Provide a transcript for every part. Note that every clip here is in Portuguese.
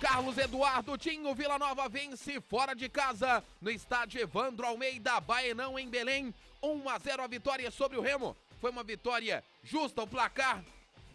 Carlos Eduardo Tinho, Vila Nova vence fora de casa no estádio Evandro Almeida, Baenão, em Belém. 1-0 a vitória sobre o Remo. Foi uma vitória justa, o placar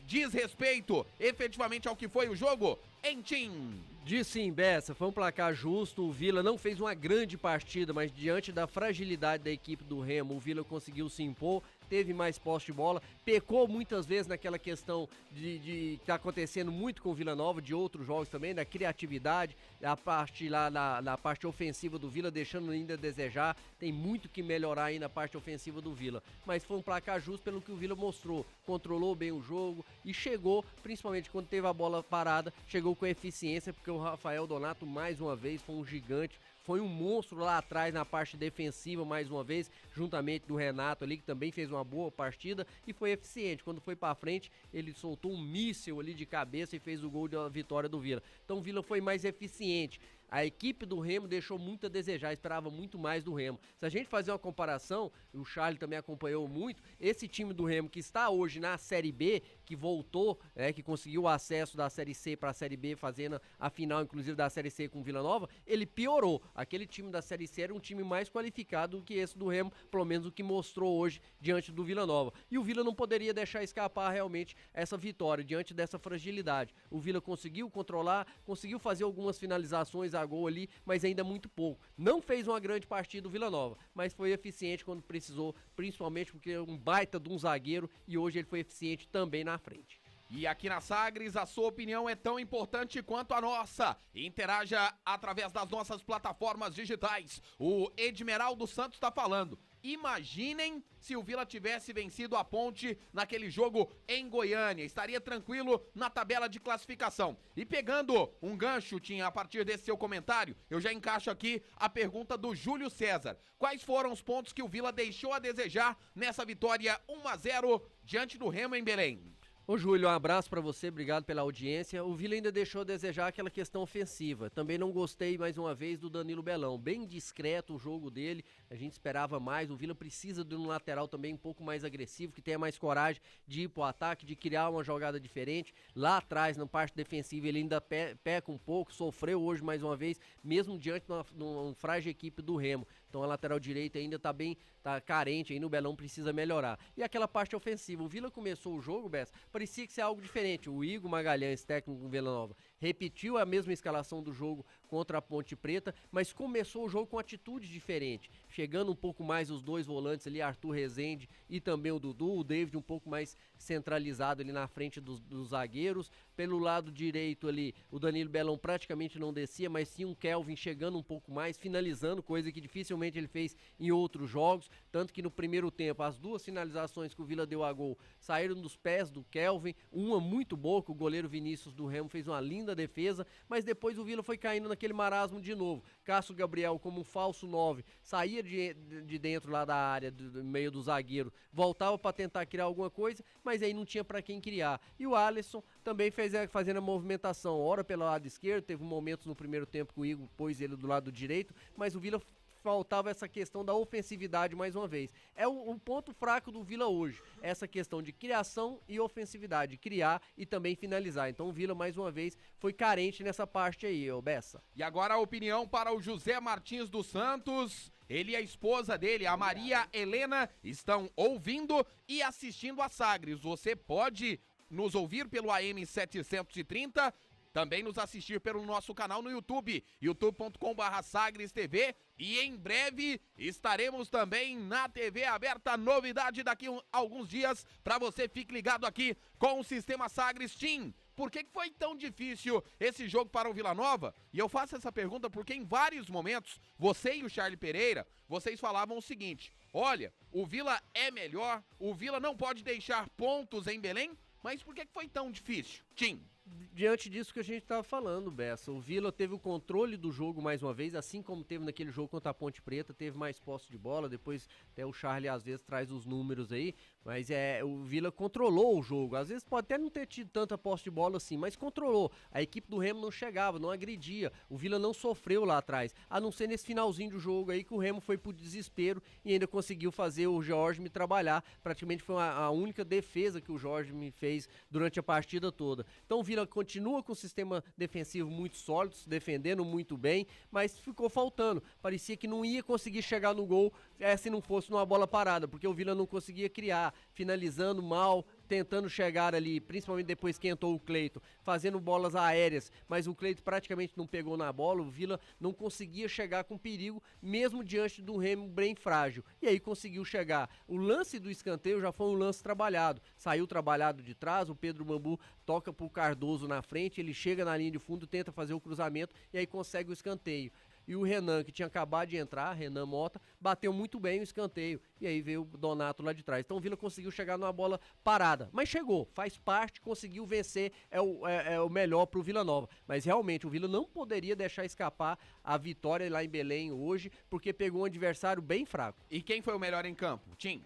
diz respeito efetivamente ao que foi o jogo em Tim. Diz sim, Bessa, foi um placar justo, o Vila não fez uma grande partida, mas diante da fragilidade da equipe do Remo, o Vila conseguiu se impor, teve mais posse de bola, pecou muitas vezes naquela questão de que tá acontecendo muito com o Vila Nova, de outros jogos também, da criatividade, a parte lá na parte ofensiva do Vila, deixando ainda a desejar, tem muito que melhorar aí na parte ofensiva do Vila, mas foi um placar justo pelo que o Vila mostrou, controlou bem o jogo e chegou, principalmente quando teve a bola parada, chegou com eficiência, porque o Rafael Donato mais uma vez foi um gigante, foi um monstro lá atrás na parte defensiva mais uma vez, juntamente do Renato ali, que também fez uma boa partida e foi eficiente. Quando foi pra frente, ele soltou um míssil ali de cabeça e fez o gol da vitória do Vila. Então o Vila foi mais eficiente. A equipe do Remo deixou muito a desejar, esperava muito mais do Remo. Se a gente fazer uma comparação, o Charlie também acompanhou muito, esse time do Remo que está hoje na Série B, que voltou, que conseguiu o acesso da Série C para a Série B, fazendo a final inclusive da Série C com o Vila Nova, ele piorou. Aquele time da Série C era um time mais qualificado do que esse do Remo, pelo menos o que mostrou hoje diante do Vila Nova. E o Vila não poderia deixar escapar realmente essa vitória diante dessa fragilidade. O Vila conseguiu controlar, conseguiu fazer algumas finalizações a gol ali, mas ainda muito pouco. Não fez uma grande partida o Vila Nova, mas foi eficiente quando precisou, principalmente porque é um baita de um zagueiro e hoje ele foi eficiente também na frente. E aqui na Sagres, a sua opinião é tão importante quanto a nossa. Interaja através das nossas plataformas digitais. O Edmeraldo Santos está falando. Imaginem se o Vila tivesse vencido a Ponte naquele jogo em Goiânia. Estaria tranquilo na tabela de classificação. E pegando um gancho, Tinha, a partir desse seu comentário, eu já encaixo aqui a pergunta do Júlio César. Quais foram os pontos que o Vila deixou a desejar nessa vitória 1-0 diante do Remo em Belém? Ô Júlio, um abraço pra você, obrigado pela audiência. O Vila ainda deixou a desejar aquela questão ofensiva. Também não gostei, mais uma vez, do Danilo Belão. Bem discreto o jogo dele, a gente esperava mais. O Vila precisa de um lateral também um pouco mais agressivo, que tenha mais coragem de ir pro ataque, de criar uma jogada diferente. Lá atrás, na parte defensiva, ele ainda peca um pouco, sofreu hoje mais uma vez, mesmo diante de uma frágil equipe do Remo. Então a lateral direita ainda tá carente, ainda o Belão precisa melhorar. E aquela parte ofensiva, o Vila começou o jogo, Bessa, parecia que ser algo diferente. O Igor Magalhães, técnico do Vila Nova, repetiu a mesma escalação do jogo contra a Ponte Preta, mas começou o jogo com atitude diferente, chegando um pouco mais os dois volantes ali, Arthur Rezende e também o Dudu, o David um pouco mais centralizado ali na frente dos zagueiros. Pelo lado direito ali, o Danilo Belão praticamente não descia, mas sim um Kelvin chegando um pouco mais, finalizando, coisa que dificilmente ele fez em outros jogos, tanto que no primeiro tempo as duas finalizações que o Vila deu a gol saíram dos pés do Kelvin, uma muito boa, que o goleiro Vinícius do Remo fez uma linda defesa, mas depois o Vila foi caindo naquele marasmo de novo. Cássio Gabriel, como um falso 9, saía de dentro lá da área, do meio do zagueiro, voltava para tentar criar alguma coisa, mas aí não tinha para quem criar. E o Alisson também fazendo a movimentação, ora pelo lado esquerdo, teve momentos no primeiro tempo que o Igor pôs ele do lado direito, mas o Vila faltava essa questão da ofensividade mais uma vez. É o ponto fraco do Vila hoje, essa questão de criação e ofensividade, criar e também finalizar. Então o Vila mais uma vez foi carente nessa parte aí, ô Bessa. E agora a opinião para o José Martins dos Santos. Ele e a esposa dele, a Maria Helena, estão ouvindo e assistindo a Sagres. Você pode nos ouvir pelo AM 730, também nos assistir pelo nosso canal no YouTube, youtube.com/Sagres TV, e em breve estaremos também na TV aberta, novidade daqui a alguns dias, para você fique ligado aqui com o Sistema Sagres Team. Por que foi tão difícil esse jogo para o Vila Nova? E eu faço essa pergunta porque em vários momentos, você e o Charlie Pereira, vocês falavam o seguinte: olha, o Vila é melhor, o Vila não pode deixar pontos em Belém, mas por que foi tão difícil? Tim. Diante disso que a gente estava falando, Bessa, o Vila teve o controle do jogo mais uma vez, assim como teve naquele jogo contra a Ponte Preta, teve mais posse de bola, depois até o Charlie às vezes traz os números aí, Mas o Vila controlou o jogo. Às vezes pode até não ter tido tanta posse de bola assim, mas controlou. A equipe do Remo não chegava, não agredia. O Vila não sofreu lá atrás. A não ser nesse finalzinho do jogo aí que o Remo foi pro desespero e ainda conseguiu fazer o Jorge me trabalhar. Praticamente foi a única defesa que o Jorge me fez durante a partida toda. Então o Vila continua com o sistema defensivo muito sólido, se defendendo muito bem, mas ficou faltando. Parecia que não ia conseguir chegar no gol se não fosse numa bola parada, porque o Vila não conseguia criar, finalizando mal, tentando chegar ali, principalmente depois que entrou o Cleiton, fazendo bolas aéreas, mas o Cleiton praticamente não pegou na bola, o Vila não conseguia chegar com perigo, mesmo diante do Remo bem frágil, e aí conseguiu chegar. O lance do escanteio já foi um lance trabalhado, saiu trabalhado de trás, o Pedro Bambu toca pro Cardoso na frente, ele chega na linha de fundo, tenta fazer o cruzamento, e aí consegue o escanteio. E o Renan, que tinha acabado de entrar, Renan Mota, bateu muito bem o escanteio. E aí veio o Donato lá de trás. Então o Vila conseguiu chegar numa bola parada. Mas chegou, faz parte, conseguiu vencer, é o melhor pro Vila Nova. Mas realmente o Vila não poderia deixar escapar a vitória lá em Belém hoje, porque pegou um adversário bem fraco. E quem foi o melhor em campo? Tim?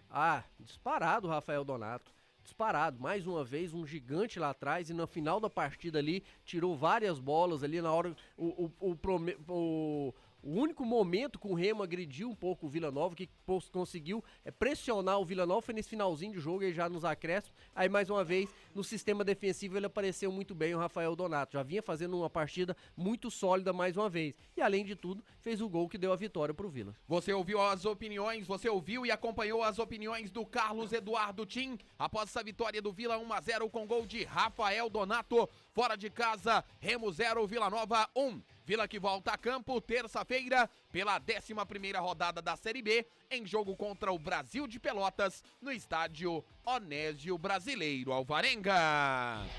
Disparado o Rafael Donato. Disparado, mais uma vez, um gigante lá atrás, e no final da partida ali, tirou várias bolas ali na hora, o único momento que o Remo agrediu um pouco o Vila Nova, que conseguiu pressionar o Vila Nova, foi nesse finalzinho de jogo, aí já nos acréscimos. Aí mais uma vez, no sistema defensivo ele apareceu muito bem, o Rafael Donato, já vinha fazendo uma partida muito sólida mais uma vez. E além de tudo, fez o gol que deu a vitória pro Vila. Você ouviu e acompanhou as opiniões do Carlos Eduardo Tim, após essa vitória do Vila 1-0 com gol de Rafael Donato, fora de casa, Remo 0, Vila Nova 1. Vila que volta a campo terça-feira pela 11ª rodada da Série B, em jogo contra o Brasil de Pelotas, no estádio Onésio Brasileiro Alvarenga.